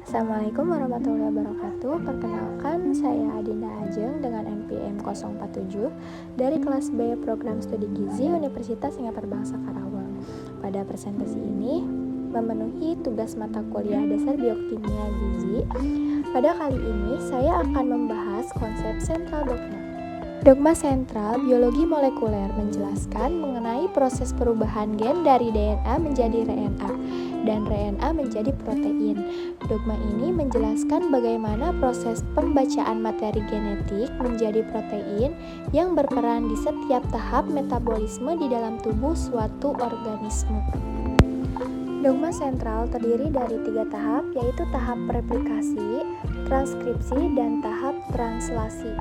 Assalamualaikum warahmatullahi wabarakatuh. Perkenalkan, saya Adinda Ajeng dengan NPM 047 dari kelas B Program Studi Gizi Universitas Singapura Bangsa Karawang. Pada presentasi ini memenuhi tugas mata kuliah dasar biokimia gizi. Pada kali ini saya akan membahas konsep sentral dogma. Dogma sentral biologi molekuler menjelaskan mengenai proses perubahan gen dari DNA menjadi RNA dan RNA menjadi protein. Dogma ini menjelaskan bagaimana proses pembacaan materi genetik menjadi protein yang berperan di setiap tahap metabolisme di dalam tubuh suatu organisme. Dogma sentral terdiri dari 3 tahap, yaitu tahap replikasi, transkripsi, dan tahap translasi.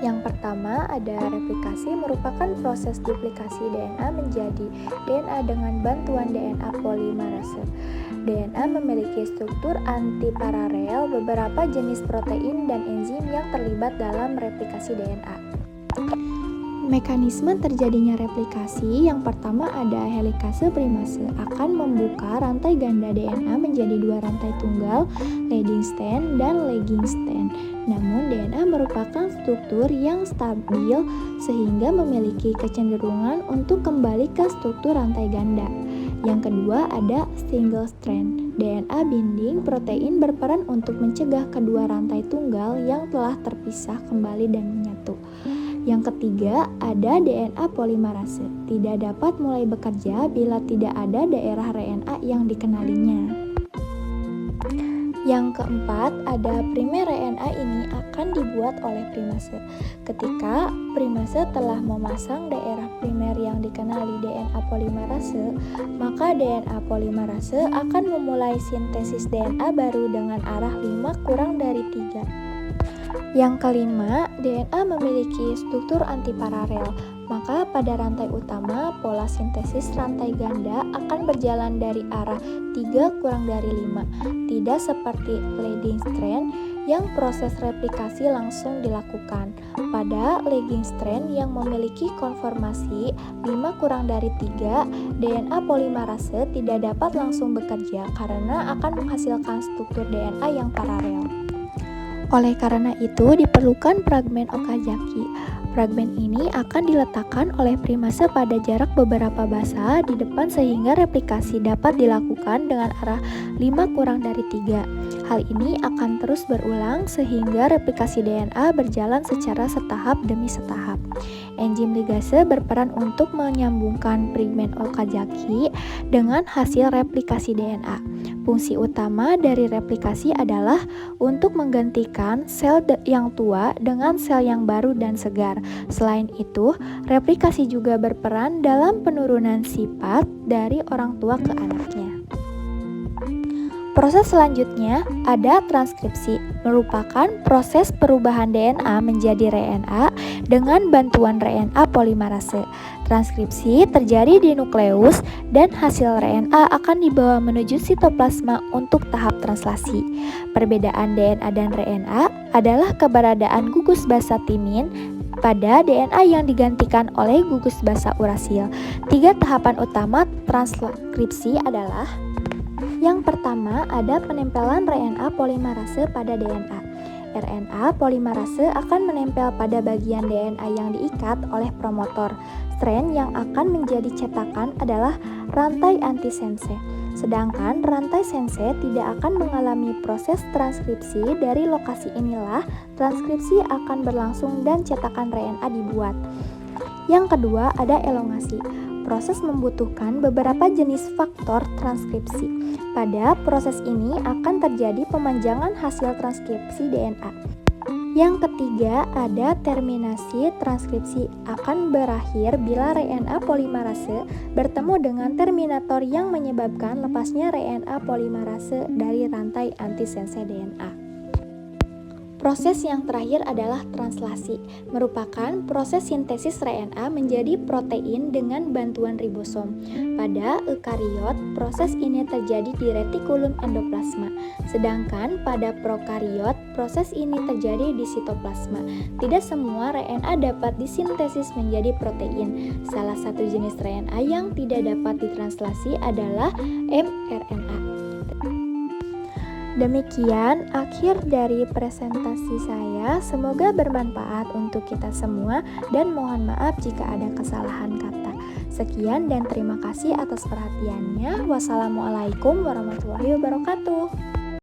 Yang pertama ada replikasi, merupakan proses duplikasi DNA menjadi DNA dengan bantuan DNA polimerase. DNA memiliki struktur antiparalel, beberapa jenis protein dan enzim yang terlibat dalam replikasi DNA. Mekanisme terjadinya replikasi yang pertama ada helikase primase, akan membuka rantai ganda DNA menjadi 2 rantai tunggal, leading strand dan lagging strand. Namun DNA merupakan struktur yang stabil sehingga memiliki kecenderungan untuk kembali ke struktur rantai ganda. Yang kedua ada single strand. DNA binding protein berperan untuk mencegah kedua rantai tunggal yang telah terpisah kembali dan menyatu. Yang ketiga, ada DNA polimerase. Tidak dapat mulai bekerja bila tidak ada daerah RNA yang dikenalinya. Yang keempat, ada primer RNA ini akan dibuat oleh primase. Ketika primase telah memasang daerah primer yang dikenali DNA polimerase, maka DNA polimerase akan memulai sintesis DNA baru dengan arah 5 kurang dari 3. Yang kelima, DNA memiliki struktur antiparalel, maka pada rantai utama, pola sintesis rantai ganda akan berjalan dari arah 3 kurang dari 5, tidak seperti leading strand yang proses replikasi langsung dilakukan. Pada lagging strand yang memiliki konformasi 5 kurang dari 3, DNA polimerase tidak dapat langsung bekerja karena akan menghasilkan struktur DNA yang paralel. Oleh karena itu diperlukan fragmen Okazaki. Fragmen ini akan diletakkan oleh primase pada jarak beberapa basa di depan sehingga replikasi dapat dilakukan dengan arah 5 kurang dari 3. Hal ini akan terus berulang sehingga replikasi DNA berjalan secara setahap demi setahap. Enzim ligase berperan untuk menyambungkan fragmen Okazaki dengan hasil replikasi DNA. Fungsi utama dari replikasi adalah untuk menggantikan sel yang tua dengan sel yang baru dan segar. Selain itu, replikasi juga berperan dalam penurunan sifat dari orang tua ke anaknya. Proses selanjutnya ada transkripsi, merupakan proses perubahan DNA menjadi RNA dengan bantuan RNA polimerase. Transkripsi terjadi di nukleus dan hasil RNA akan dibawa menuju sitoplasma untuk tahap translasi. Perbedaan DNA dan RNA adalah keberadaan gugus basa timin pada DNA yang digantikan oleh gugus basa urasil. 3 tahapan utama transkripsi adalah: yang pertama ada penempelan RNA polimerase pada DNA. RNA polimerase akan menempel pada bagian DNA yang diikat oleh promotor. Strand yang akan menjadi cetakan adalah rantai antisense. Sedangkan rantai sense tidak akan mengalami proses transkripsi. Dari lokasi inilah transkripsi akan berlangsung dan cetakan RNA dibuat. Yang kedua ada elongasi. Proses membutuhkan beberapa jenis faktor transkripsi. Pada proses ini akan terjadi pemanjangan hasil transkripsi DNA. Yang ketiga ada terminasi. Transkripsi akan berakhir bila RNA polimerase bertemu dengan terminator yang menyebabkan lepasnya RNA polimerase dari rantai antisense DNA. Proses yang terakhir adalah translasi, merupakan proses sintesis RNA menjadi protein dengan bantuan ribosom. Pada eukariot, proses ini terjadi di retikulum endoplasma, sedangkan pada prokariot, proses ini terjadi di sitoplasma. Tidak semua RNA dapat disintesis menjadi protein. Salah satu jenis RNA yang tidak dapat ditranslasi adalah mRNA. Demikian akhir dari presentasi saya. Semoga bermanfaat untuk kita semua dan mohon maaf jika ada kesalahan kata. Sekian dan terima kasih atas perhatiannya. Wassalamualaikum warahmatullahi wabarakatuh.